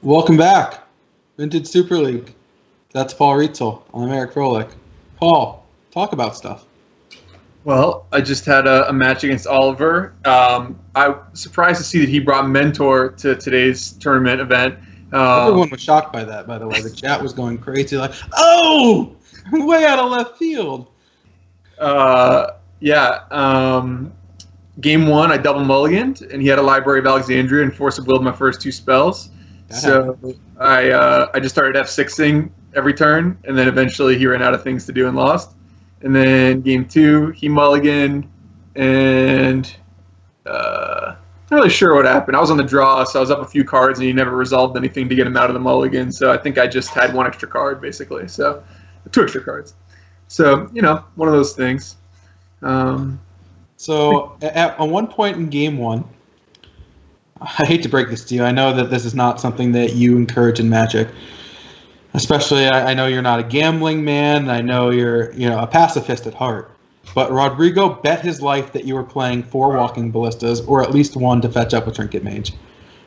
Welcome back, Vintage Super League. That's Paul Rietzel. I'm Eric Froelich. Paul, talk about stuff. Well, I just had a match against Oliver. I was surprised to see that he brought Mentor to today's tournament event. Everyone was shocked by that, by the way. The chat was going crazy, like, oh, way out of left field. Game one, I double mulliganed, and he had a Library of Alexandria and Force of Will my first two spells. I just started F6ing every turn, and then eventually he ran out of things to do and lost. And then game two, he mulliganed, and not really sure what happened. I was on the draw, so I was up a few cards, and he never resolved anything to get him out of the mulligan. So I think I just had one extra card, basically. So two extra cards. So, one of those things. On one point in game one, I hate to break this to you. I know that this is not something that you encourage in Magic. Especially, I know you're not a gambling man. And I know you're, a pacifist at heart. But Rodrigo bet his life that you were playing 4 Walking Ballistas, or at least 1 to fetch up a Trinket Mage.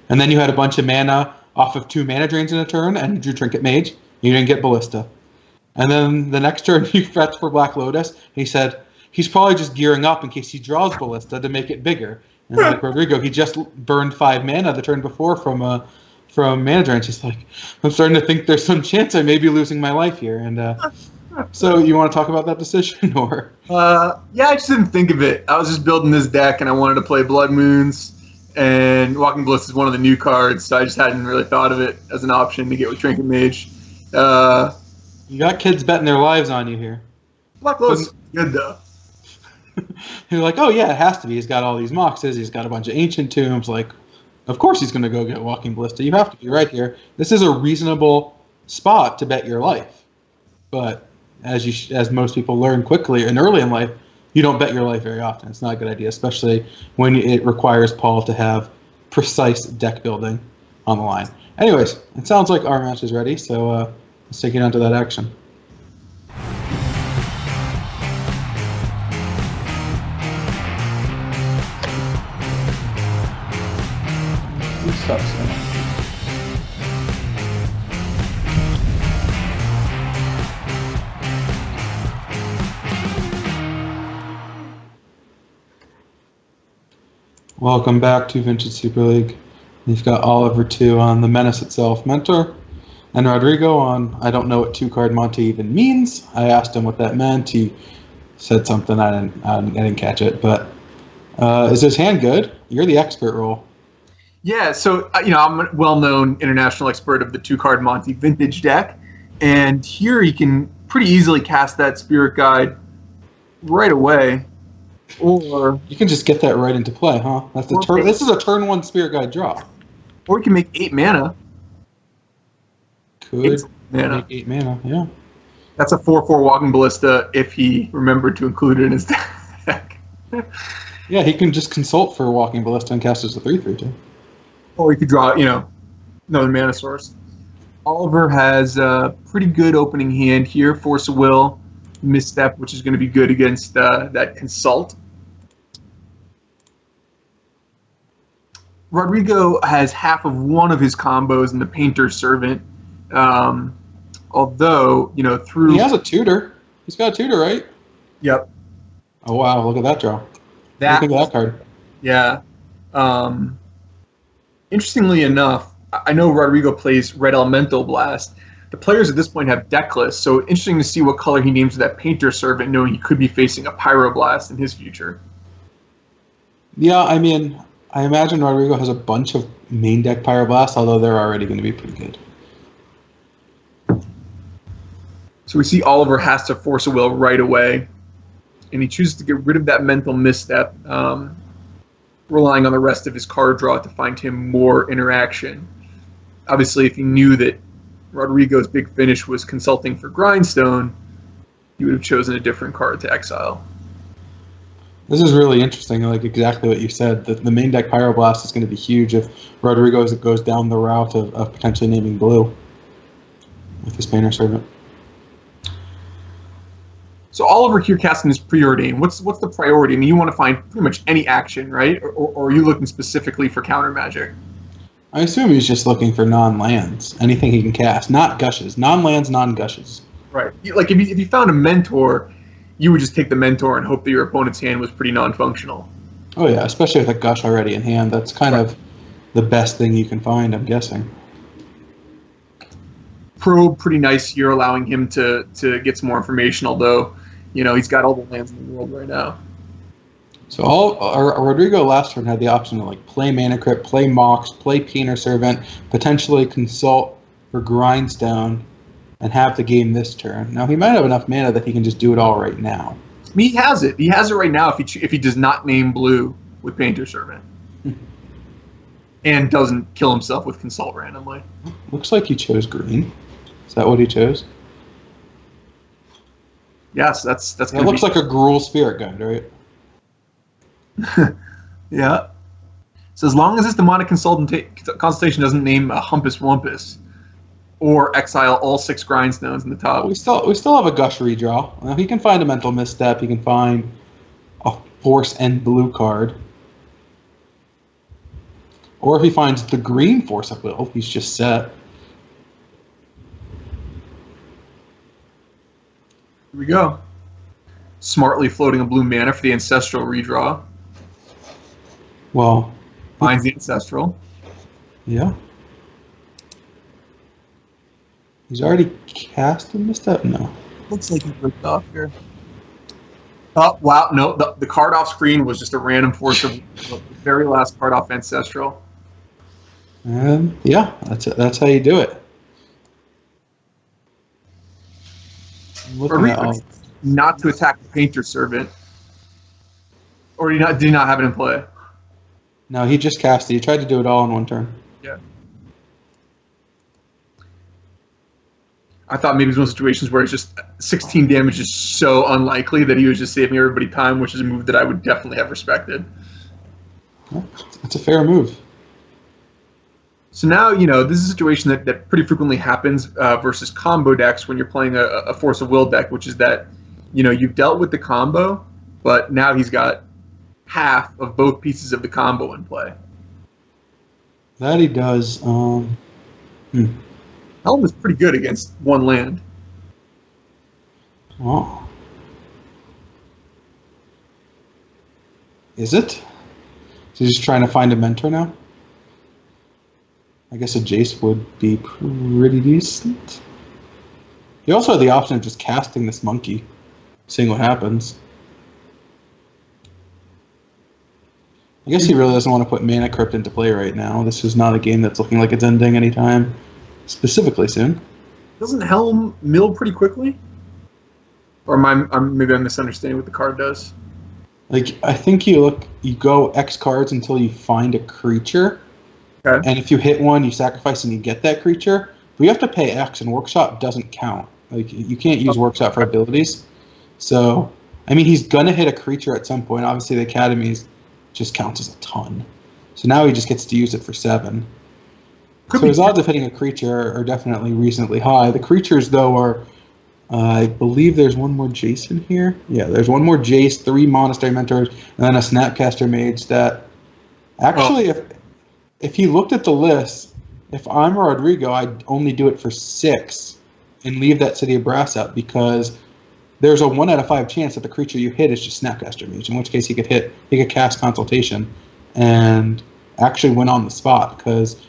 And then you had a bunch of mana off of 2 mana drains in a turn, and you drew Trinket Mage. You didn't get Ballista. And then the next turn you fetched for Black Lotus, and he said he's probably just gearing up in case he draws Ballista to make it bigger. And like Rodrigo, he just burned 5 mana the turn before from mana drains. He's like, I'm starting to think there's some chance I may be losing my life here. And so you want to talk about that decision, or? I just didn't think of it. I was just building this deck, and I wanted to play Blood Moons, and Walking Bliss is one of the new cards, so I just hadn't really thought of it as an option to get with Trinket Mage. You got kids betting their lives on you here. Black Lotus is good, though. You're like, oh yeah, it has to be. He's got all these moxes. He's got a bunch of ancient tombs. Like, of course he's going to go get Walking Ballista. You have to be right here. This is a reasonable spot to bet your life. But as most people learn quickly and early in life, you don't bet your life very often. It's not a good idea, especially when it requires Paul to have precise deck building on the line. Anyways, it sounds like our match is ready, so let's take it on to that action. Sucks, man. Welcome back to Vintage Super League. We've got Oliver 2 on the Menace itself, Mentor, and Rodrigo on I don't know what 2-card Monte even means. I asked him what that meant. He said something. I didn't catch it. But is his hand good? You're the expert role. Yeah, so I'm a well-known international expert of the 2-card Monty vintage deck, and here you can pretty easily cast that Spirit Guide right away, or you can just get that right into play, huh? That's the turn. This is a turn 1 Spirit Guide draw. Or you can make 8 mana. Make 8 mana, yeah. That's a 4/4 Walking Ballista if he remembered to include it in his deck. Yeah, he can just consult for Walking Ballista and cast as a 3/3 too. Or you could draw, another mana source. Oliver has a pretty good opening hand here. Force of Will, Misstep, which is going to be good against that Consult. Rodrigo has half of one of his combos in the Painter's Servant. Although, through... He has a tutor. He's got a tutor, right? Yep. Oh, wow. Look at that draw. Look at that card. Yeah. Interestingly enough, I know Rodrigo plays Red Elemental Blast. The players at this point have deck lists, so interesting to see what color he names that Painter Servant, knowing he could be facing a Pyroblast in his future. Yeah, I mean, I imagine Rodrigo has a bunch of main deck Pyroblasts, although they're already going to be pretty good. So we see Oliver has to Force a Will right away, and he chooses to get rid of that Mental Misstep, relying on the rest of his card draw to find him more interaction. Obviously, if he knew that Rodrigo's big finish was consulting for Grindstone, he would have chosen a different card to exile. This is really interesting, like exactly what you said. The main deck Pyroblast is going to be huge if Rodrigo goes down the route of potentially naming blue with his Painter Servant. So Oliver here casting his Preordain. What's the priority? I mean, you want to find pretty much any action, right? Or are you looking specifically for counter magic? I assume he's just looking for non-lands, anything he can cast, not gushes, non-lands, non-gushes. Right. Like if you found a mentor, you would just take the mentor and hope that your opponent's hand was pretty non-functional. Oh yeah, especially with a gush already in hand. That's kind of the best thing you can find, I'm guessing. Probe, pretty nice here, allowing him to get some more information, although, he's got all the lands in the world right now. So Rodrigo last turn had the option to play Mana Crypt, play Mox, play Painter Servant, potentially consult for Grindstone, and have the game this turn. Now he might have enough mana that he can just do it all right now. He has it. He has it right now if he does not name blue with Painter Servant. And doesn't kill himself with Consult randomly. Looks like he chose green. Is that what he chose? Yes, that's It looks like a Gruul Spirit Guide, right? Yeah. So as long as this demonic consultation doesn't name a Humpus Wumpus or exile all 6 grindstones in the top. We still have a gush redraw. Now he can find a mental misstep. He can find a force and blue card. Or if he finds the green force of will, he's just set. Here we go. Smartly floating a blue mana for the ancestral redraw. Well, finds the ancestral. Yeah. He's already cast a misstep? No. Looks like he ripped off here. Oh, wow. No, the card off screen was just a random force of the very last card off ancestral. And yeah, that's how you do it. Not to attack the Painter Servant. Or did he not have it in play? No, he just cast it. He tried to do it all in one turn. Yeah. I thought maybe it was one of those situations where it's just 16 damage is so unlikely that he was just saving everybody time, which is a move that I would definitely have respected. It's a fair move. So now, this is a situation that pretty frequently happens versus combo decks when you're playing a Force of Will deck, which is that, you've dealt with the combo, but now he's got half of both pieces of the combo in play. That he does. Helm is pretty good against one land. Oh. Is it? So he's just trying to find a mentor now? I guess a Jace would be pretty decent. You also have the option of just casting this monkey, seeing what happens. I guess he really doesn't want to put Mana Crypt into play right now. This is not a game that's looking like it's ending anytime specifically soon. Doesn't Helm mill pretty quickly? Or maybe I'm misunderstanding what the card does. I think you go X cards until you find a creature. Okay. And if you hit one, you sacrifice and you get that creature. But you have to pay X, and Workshop doesn't count. You can't use Workshop for abilities. So, he's gonna hit a creature at some point. Obviously, the Academies just counts as a ton. So now he just gets to use it for 7. So his odds of hitting a creature are definitely reasonably high. The creatures, though, are, I believe there's one more Jace in here. Yeah, there's one more Jace, 3 Monastery Mentors, and then a Snapcaster Mage that actually, if he looked at the list, if I'm Rodrigo, I'd only do it for 6 and leave that City of Brass out because there's a 1 out of 5 chance that the creature you hit is just Snapcaster Mage, in which case he could cast Consultation and actually win on the spot because,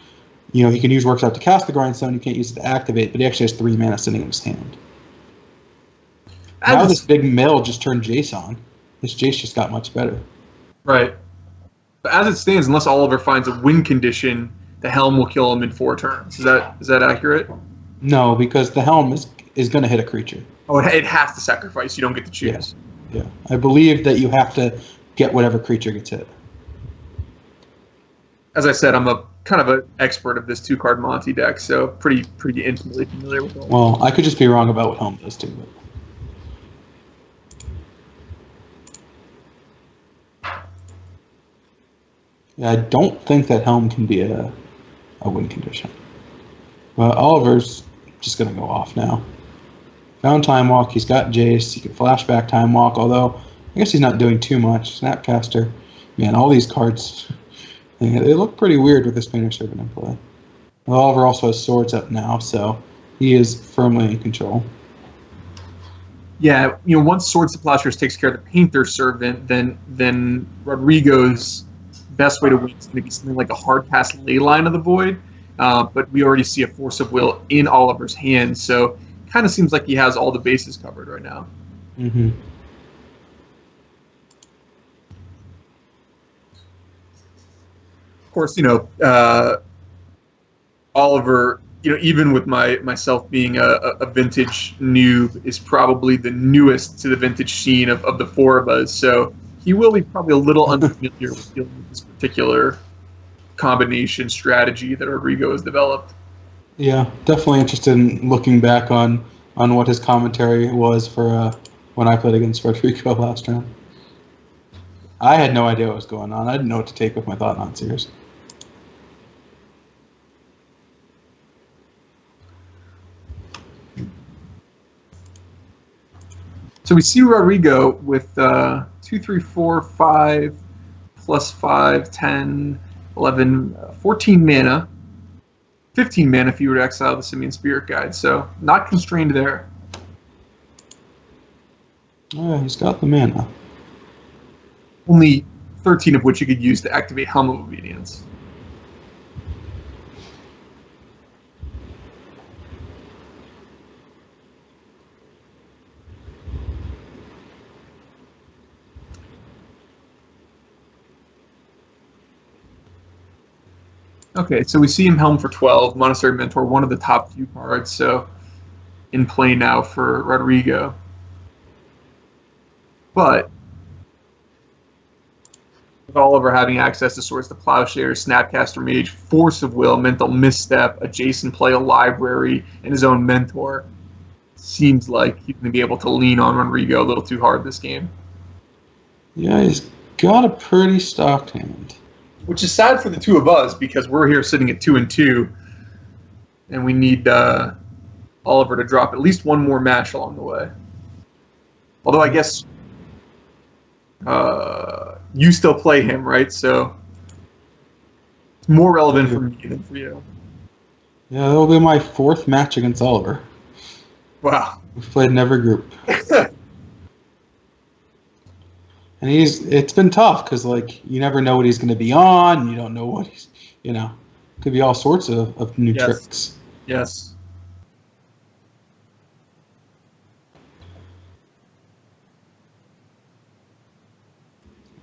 he can use Workshop to cast the Grindstone, you can't use it to activate, but he actually has 3 mana sitting in his hand. Now this big mill just turned Jace on. This Jace just got much better. Right. But as it stands, unless Oliver finds a win condition, the Helm will kill him in 4 turns. Is that accurate? No, because the Helm is going to hit a creature. Oh, it has to sacrifice. You don't get to choose. Yeah. I believe that you have to get whatever creature gets hit. As I said, I'm a kind of an expert of this 2-card Monty deck, so pretty intimately familiar with it. Well, I could just be wrong about what Helm does too. But yeah, I don't think that Helm can be a win condition. But Oliver's just going to go off now. Found Time Walk. He's got Jace. He can flashback Time Walk, although I guess he's not doing too much. Snapcaster. Man, all these cards It looked pretty weird with this Painter Servant in play. Oliver also has swords up now, so he is firmly in control. Yeah, once Swords to Plowshares takes care of the Painter Servant, then Rodrigo's best way to win is going to be something like a hard pass Ley Line of the Void. But we already see a Force of Will in Oliver's hands, so it kind of seems like he has all the bases covered right now. Mm-hmm. Of course, Oliver, even with myself being a vintage noob, is probably the newest to the vintage scene of the four of us. So he will be probably a little unfamiliar with dealing with this particular combination strategy that Rodrigo has developed. Yeah, definitely interested in looking back on what his commentary was for when I played against Rodrigo last round. I had no idea what was going on. I didn't know what to take with my Thought Not Seers. So we see Rodrigo with 2, 3, 4, 5, plus 5, 10, 11, 14 mana. 15 mana if you were to exile the Simian Spirit Guide, so not constrained there. Oh, yeah, he's got the mana. Only 13 of which you could use to activate Helm of Obedience. Okay, so we see him Helm for 12, Monastery Mentor, one of the top few cards, so in play now for Rodrigo. But with Oliver having access to Swords to Plowshares, Snapcaster Mage, Force of Will, Mental Misstep, adjacent play, a library, and his own Mentor, seems like he's going to be able to lean on Rodrigo a little too hard this game. Yeah, he's got a pretty stocked hand. Which is sad for the two of us because we're here sitting at 2 and 2, and we need Oliver to drop at least one more match along the way. Although I guess you still play him, right? So it's more relevant for me than for you. Yeah, that'll be my 4th match against Oliver. Wow. We've played in every group. And it's been tough because, you never know what he's going to be on. You don't know what he's, could be all sorts of new tricks. Yes.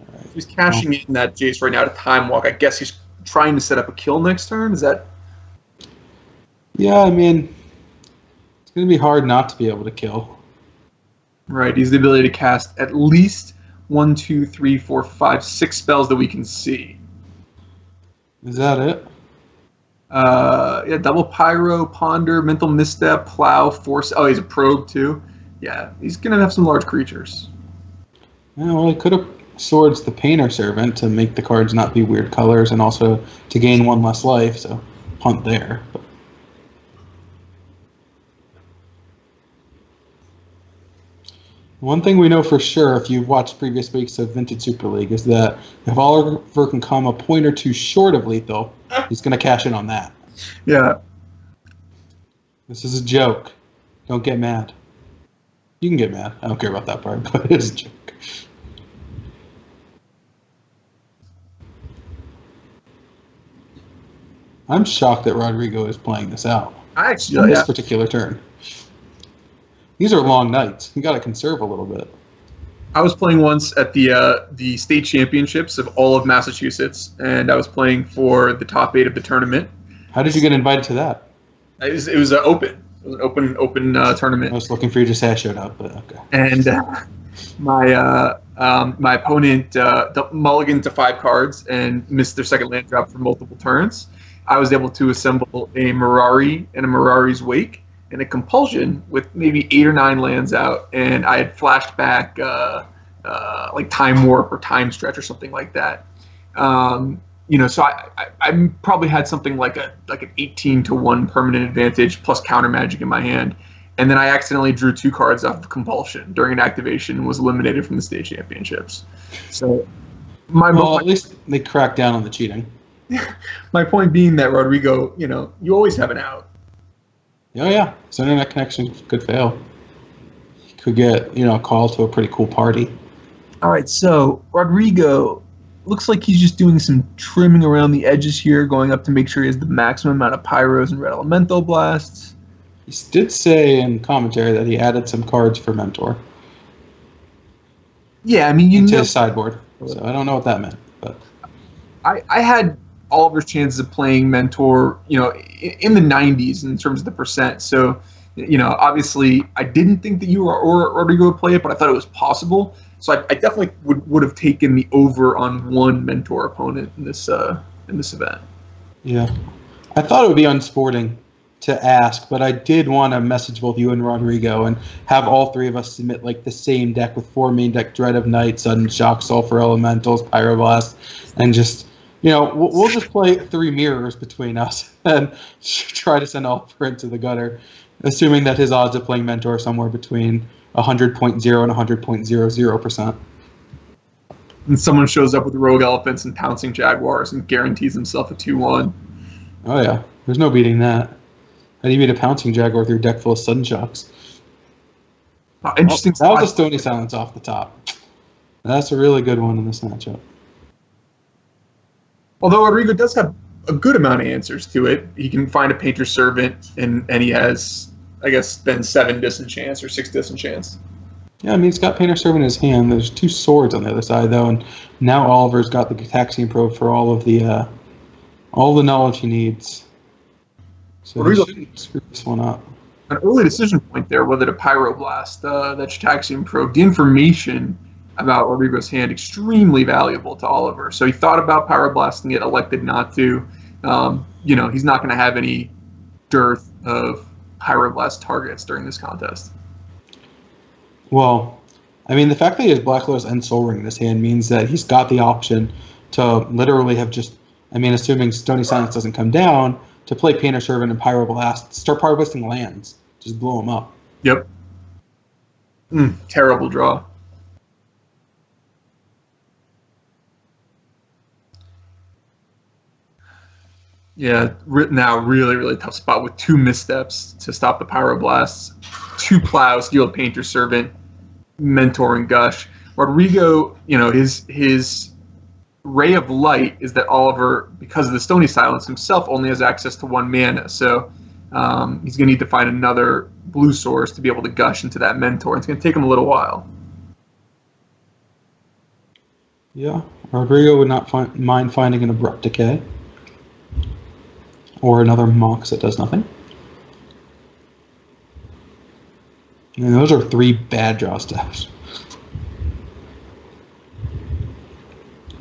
Right. He's cashing in that Jace right now to Time Walk. I guess he's trying to set up a kill next turn. Is that? Yeah, I mean, it's going to be hard not to be able to kill. Right. He's the ability to cast at least 1, 2, 3, 4, 5, 6 spells that we can see. Is that it? Yeah, Double Pyro, Ponder, Mental Misstep, Plow, Force. Oh, he's a Probe too. Yeah, he's gonna have some large creatures. Yeah, well, he could have Swords the Painter Servant to make the cards not be weird colors and also to gain 1 less life, so punt there. But one thing we know for sure, if you've watched previous weeks of Vintage Super League, is that if Oliver can come a point or two short of lethal, he's going to cash in on that. Yeah. This is a joke. Don't get mad. You can get mad. I don't care about that part, but it's a joke. I'm shocked that Rodrigo is playing this out. On this particular turn. These are long nights. You got to conserve a little bit. I was playing once at the state championships of all of Massachusetts, and I was playing for the top 8 of the tournament. How did you get invited to that? It was open. It was an open tournament. I was looking for you to say I showed up, but okay. And my opponent mulliganed to 5 cards and missed their second land drop for multiple turns. I was able to assemble a Mirari and a Mirari's Wake and a Compulsion with maybe 8 or 9 lands out, and I had flashed back like Time Warp or Time Stretch or something like that. So I probably had something like an 18-1 permanent advantage plus counter magic in my hand, and then I accidentally drew 2 cards off of Compulsion during an activation and was eliminated from the state championships. So at least they cracked down on the cheating. My point being that Rodrigo, you always have an out. Oh yeah, his internet connection could fail. He could get a call to a pretty cool party. All right, so Rodrigo looks like he's just doing some trimming around the edges here, going up to make sure he has the maximum amount of pyros and red elemental blasts. He did say in commentary that he added some cards for Mentor Yeah, I mean, into his sideboard. So I don't know what that meant, but I had Oliver's chances of playing Mentor, in the 90s in terms of the percent. So, obviously, I didn't think that you or Rodrigo would play it, but I thought it was possible. So I definitely would have taken the over on one Mentor opponent in this event. Yeah, I thought it would be unsporting to ask, but I did want to message both you and Rodrigo and have all three of us submit like the same deck with 4 main deck: Dread of Night, Sudden Shock, Sulfur Elementals, Pyroblast, and just we'll just play 3 mirrors between us and try to send Oliver into the gutter, assuming that his odds of playing Mentor are somewhere between 100.0 and 100.00%. And someone shows up with Rogue Elephants and Pouncing Jaguars and guarantees himself a 2-1. Oh yeah, there's no beating that. How do you beat a Pouncing Jaguar with your deck full of Sudden Shocks? Interesting. That was a Stony Silence off the top. That's a really good one in this matchup. Although Rodrigo does have a good amount of answers to it. He can find a Painter's Servant, and he has, I guess, then 7 Disenchants or 6 Disenchants. Yeah, I mean, he's got Painter's Servant in his hand. There's 2 swords on the other side, though, and now Oliver's got the Gataxian Probe for all the knowledge he needs. So he shouldn't screw this one up. An early decision point there, whether to Pyroblast, that Gataxian Probe, the information about Rodrigo's hand, extremely valuable to Oliver. So he thought about Pyroblasting it, elected not to. He's not going to have any dearth of Pyroblast targets during this contest. Well, I mean, the fact that he has Black Lotus and Soul Ring in his hand means that he's got the option to literally have assuming Stony Silence doesn't come down, to play Painter Servant and Pyroblast, start Pyroblasting lands, just blow them up. Yep. Terrible draw. Yeah, now really, really tough spot with 2 missteps to stop the Pyroblasts. 2 plows, deal Painter Servant, Mentor, and Gush. Rodrigo, his ray of light is that Oliver, because of the Stony Silence himself, only has access to 1 mana. So he's going to need to find another blue source to be able to gush into that Mentor. It's going to take him a little while. Yeah, Rodrigo would not mind finding an Abrupt Decay. Or another Mox that does nothing. And those are 3 bad draw steps.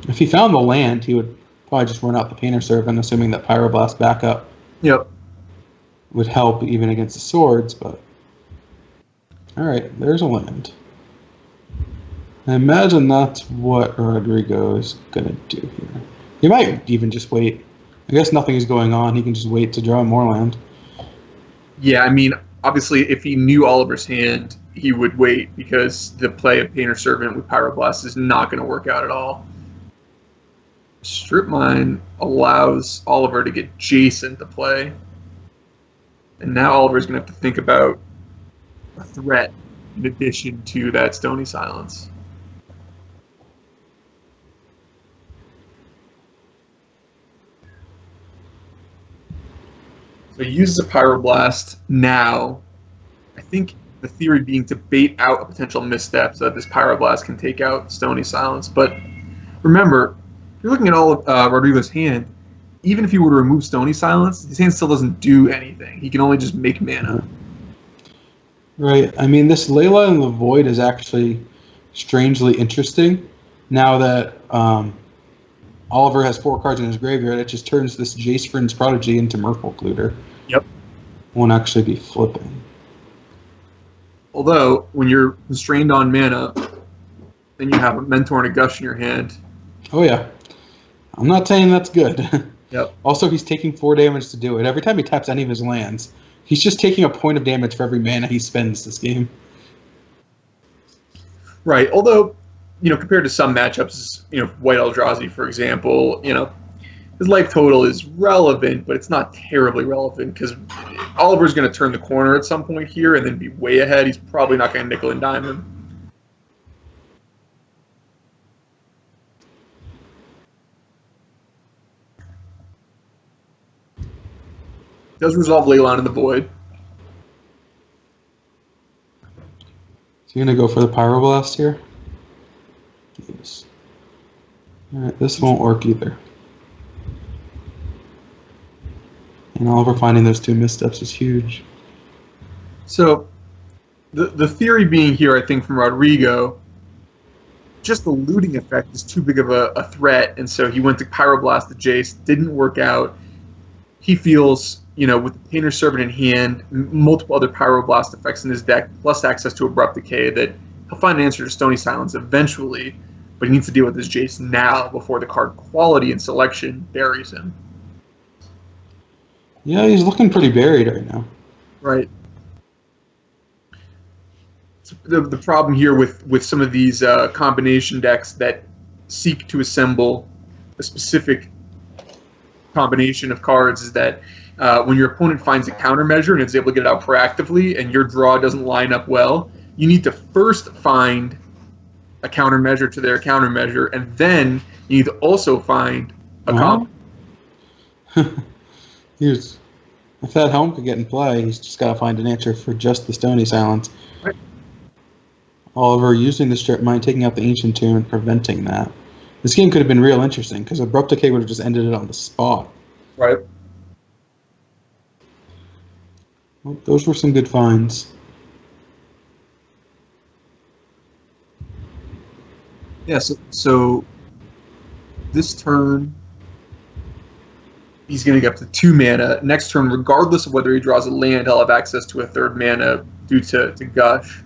If he found the land, he would probably just run out the Painter Servant, assuming that Pyroblast backup would help even against the swords, but... Alright, there's a land. I imagine that's what Rodrigo is going to do here. He might even just wait. I guess nothing is going on. He can just wait to draw more land. Yeah, I mean, obviously, if he knew Oliver's hand, he would wait, because the play of Painter Servant with Pyroblast is not going to work out at all. Strip Mine allows Oliver to get Jason to play. And now Oliver's going to have to think about a threat in addition to that Stony Silence. So he uses a Pyroblast now. I think the theory being to bait out a potential misstep so that this Pyroblast can take out Stony Silence. But remember, if you're looking at all of Rodrigo's hand, even if he were to remove Stony Silence, his hand still doesn't do anything. He can only just make mana. Right. I mean, this Layla in the Void is actually strangely interesting. Now that Oliver has 4 cards in his graveyard, it just turns this Jace Vryn's Prodigy into Merfolk Looter. Yep. Won't actually be flipping. Although, when you're constrained on mana, then you have a Mentor and a Gush in your hand. Oh, yeah. I'm not saying that's good. Yep. Also, he's taking 4 damage to do it. Every time he taps any of his lands, he's just taking a point of damage for every mana he spends this game. Right. Although, compared to some matchups, White Eldrazi, for example, his life total is relevant, but it's not terribly relevant because Oliver's going to turn the corner at some point here and then be way ahead. He's probably not going to nickel and dime him. Does resolve Leyline in the void. Is he going to go for the Pyroblast here? Yes. Alright, this won't work either. And Oliver finding those 2 missteps is huge. So, the theory being here, I think, from Rodrigo, just the looting effect is too big of a threat, and so he went to Pyroblast the Jace, didn't work out. He feels, with the Painter Servant in hand, multiple other Pyroblast effects in his deck, plus access to Abrupt Decay, that he'll find an answer to Stony Silence eventually, but he needs to deal with his Jace now before the card quality and selection buries him. Yeah, he's looking pretty buried right now. Right. So the problem here with some of these combination decks that seek to assemble a specific combination of cards is that when your opponent finds a countermeasure and is able to get it out proactively and your draw doesn't line up well, you need to first find a countermeasure to their countermeasure, and then you need to also find a combo. If that helm could get in play, he's just got to find an answer for just the Stony Silence. Right. Oliver using the Strip Mine, taking out the Ancient Tomb, and preventing that. This game could have been real interesting, because Abrupt Decay would have just ended it on the spot. Right. Well, those were some good finds. Yeah, so this turn, He's going to get up to 2 mana. Next turn, regardless of whether he draws a land, he'll have access to a 3rd mana due to Gush.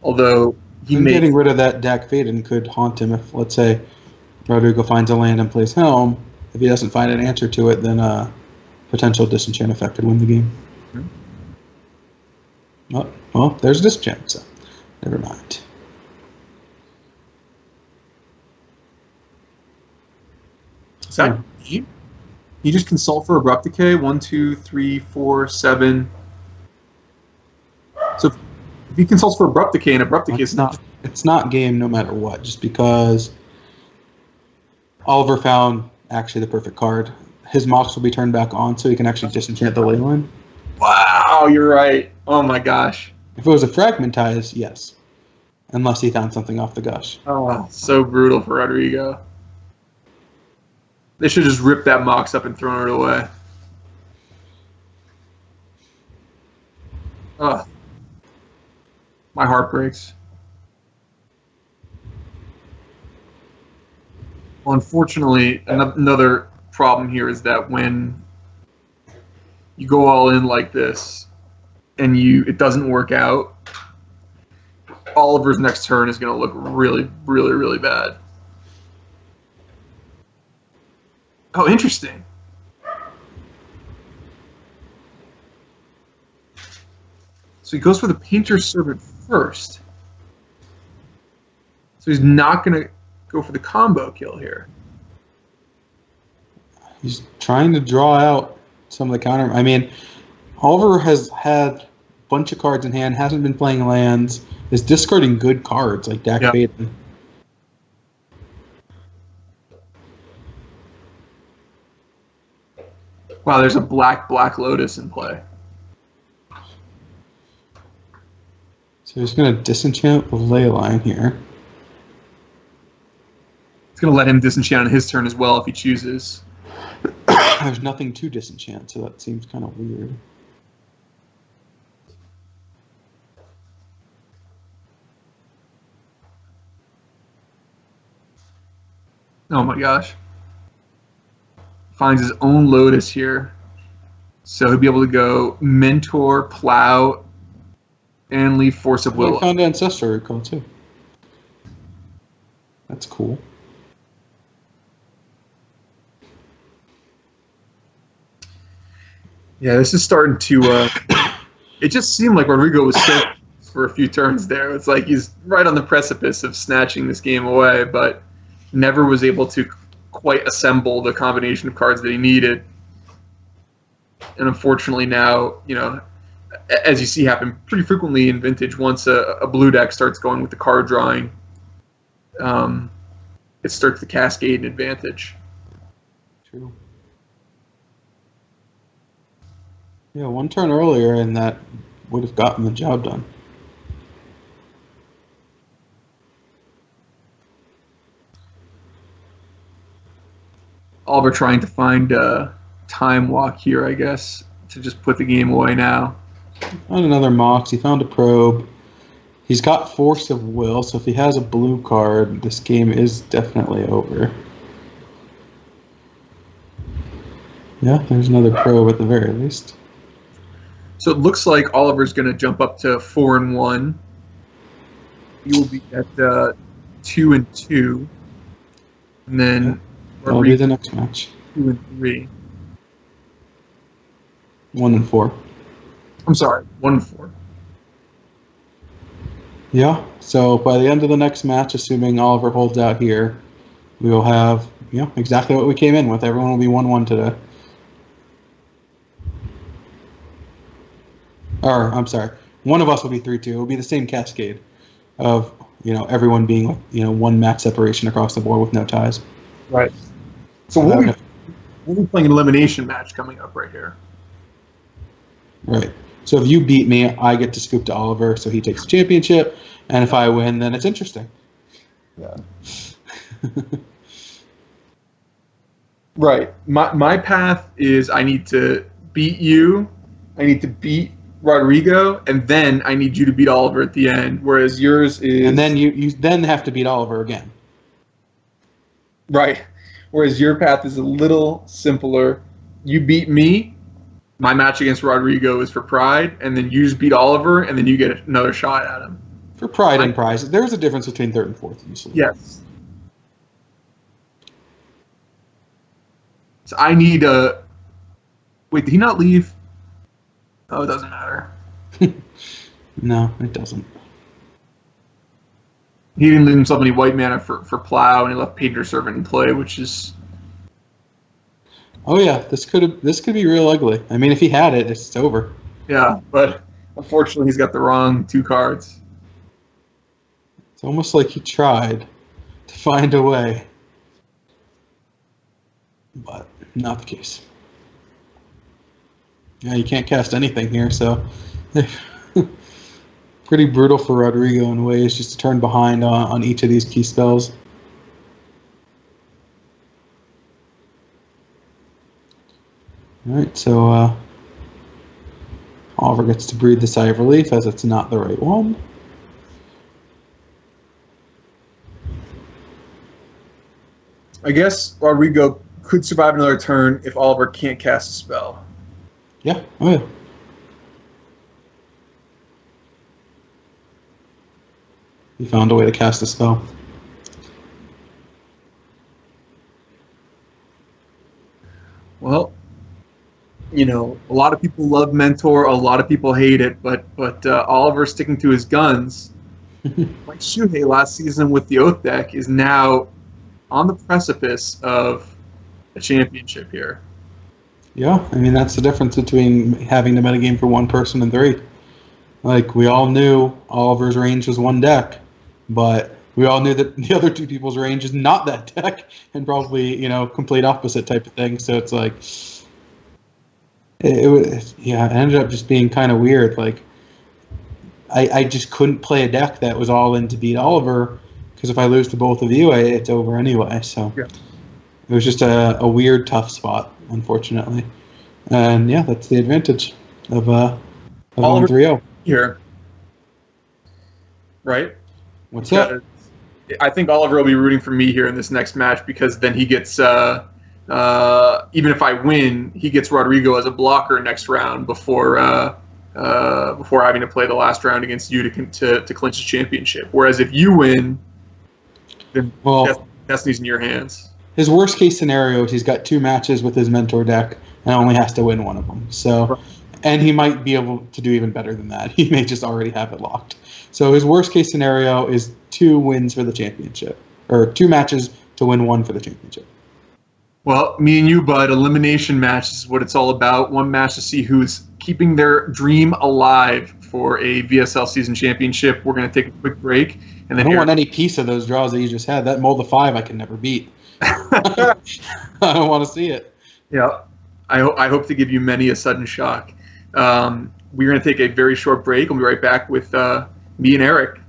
Although getting rid of that Dak Faden could haunt him if, let's say, Rodrigo finds a land and plays Helm. If he doesn't find an answer to it, then potential disenchant effect could win the game. Oh, well, there's disenchant, so never mind. Is that game? You just consult for Abrupt Decay. 1, 2, 3, 4, 7. So if he consults for Abrupt Decay, and Abrupt Decay is not. It's not game no matter what, just because Oliver found actually the perfect card. His Mox will be turned back on so he can actually disenchant the Leyline. Wow, you're right. Oh my gosh. If it was a Fragmentize, yes. Unless he found something off the Gush. Oh, so brutal for Rodrigo. They should just rip that Mox up and thrown it away. Ugh. My heart breaks. Well, unfortunately, another problem here is that when you go all in like this and it doesn't work out, Oliver's next turn is going to look really, really, really bad. Oh, interesting. So he goes for the Painter's Servant first. So he's not going to go for the combo kill here. He's trying to draw out some of the counter. I mean, Oliver has had a bunch of cards in hand, hasn't been playing lands, is discarding good cards like Dak Faden. Wow, there's a black Lotus in play. So he's going to disenchant the Leyline here. It's going to let him disenchant on his turn as well if he chooses. There's nothing to disenchant, so that seems kind of weird. Oh my gosh. Finds his own Lotus here. So he'll be able to go Mentor, Plow, and leave Force of Will. I found Ancestral Recall too. That's cool. Yeah, this is starting to... it just seemed like Rodrigo was so for a few turns there. It's like he's right on the precipice of snatching this game away, but never was able to quite assemble the combination of cards that he needed. And unfortunately now, as you see happen pretty frequently in Vintage, once a blue deck starts going with the card drawing, it starts to cascade an advantage. True. Yeah, one turn earlier, and that would have gotten the job done. Oliver trying to find a time walk here, I guess, to just put the game away now. Found another Mox. He found a probe. He's got Force of Will, so if he has a blue card, this game is definitely over. Yeah, there's another probe at the very least. So it looks like Oliver's going to jump up to 4-1. He will be at 2-2, and then Yeah, that'll be the next match. 2-3. 1-4. I'm sorry, 1-4. Yeah, so by the end of the next match, assuming Oliver holds out here, we will have exactly what we came in with. Everyone will be 1-1 today. Or, I'm sorry, one of us will be 3-2. It will be the same cascade of, everyone being, one match separation across the board with no ties. Right. So we'll be playing an elimination match coming up right here. Right. So if you beat me, I get to scoop to Oliver, so he takes the championship. And if I win, then it's interesting. Yeah. Right. My path is I need to beat you, I need to beat Rodrigo, and then I need you to beat Oliver at the end, whereas yours is... And then you then have to beat Oliver again. Right. Whereas your path is a little simpler. You beat me, my match against Rodrigo is for pride, and then you just beat Oliver, and then you get another shot at him. For pride and prizes, there's a difference between third and fourth usually. Yes. So I need a... Wait, did he not leave? Oh, it doesn't matter. No, it doesn't. He didn't leave himself any white mana for Plow, and he left Painter Servant in play, which is... Oh yeah, this could be real ugly. I mean, if he had it, it's over. Yeah, but unfortunately he's got the wrong two cards. It's almost like he tried to find a way, but not the case. Yeah, you can't cast anything here, so pretty brutal for Rodrigo in ways, just to turn behind on each of these key spells. All right, so Oliver gets to breathe the sigh of relief as it's not the right one. I guess Rodrigo could survive another turn if Oliver can't cast a spell. Yeah, oh yeah. He found a way to cast a spell. Well, a lot of people love Mentor, a lot of people hate it, but Oliver sticking to his guns, like Shuhei last season with the Oath deck, is now on the precipice of a championship here. Yeah, I mean, that's the difference between having the metagame for one person and three. Like, we all knew Oliver's range was one deck, but we all knew that the other two people's range is not that deck, and probably, complete opposite type of thing. So it's like, it ended up just being kind of weird. Like, I just couldn't play a deck that was all in to beat Oliver, because if I lose to both of you, it's over anyway. So yeah. It was just a weird, tough spot, unfortunately. And yeah, that's the advantage of 1-3-0. Here. Right? What's that? I think Oliver will be rooting for me here in this next match, because then he gets, even if I win, he gets Rodrigo as a blocker next round before having to play the last round against you to clinch the championship. Whereas if you win, then Destiny's in your hands. His worst case scenario is he's got two matches with his Mentor deck and only has to win one of them. So, and he might be able to do even better than that. He may just already have it locked. So his worst case scenario is 2 wins for the championship, or 2 matches to win 1 for the championship. Well, me and you, bud, elimination match is what it's all about. One match to see who's keeping their dream alive for a VSL season championship. We're going to take a quick break. And I then don't want any piece of those draws that you just had. That mold of 5 I can never beat. I don't want to see it. Yeah. I hope to give you many a sudden shock. We're going to take a very short break. We'll be right back with me and Eric.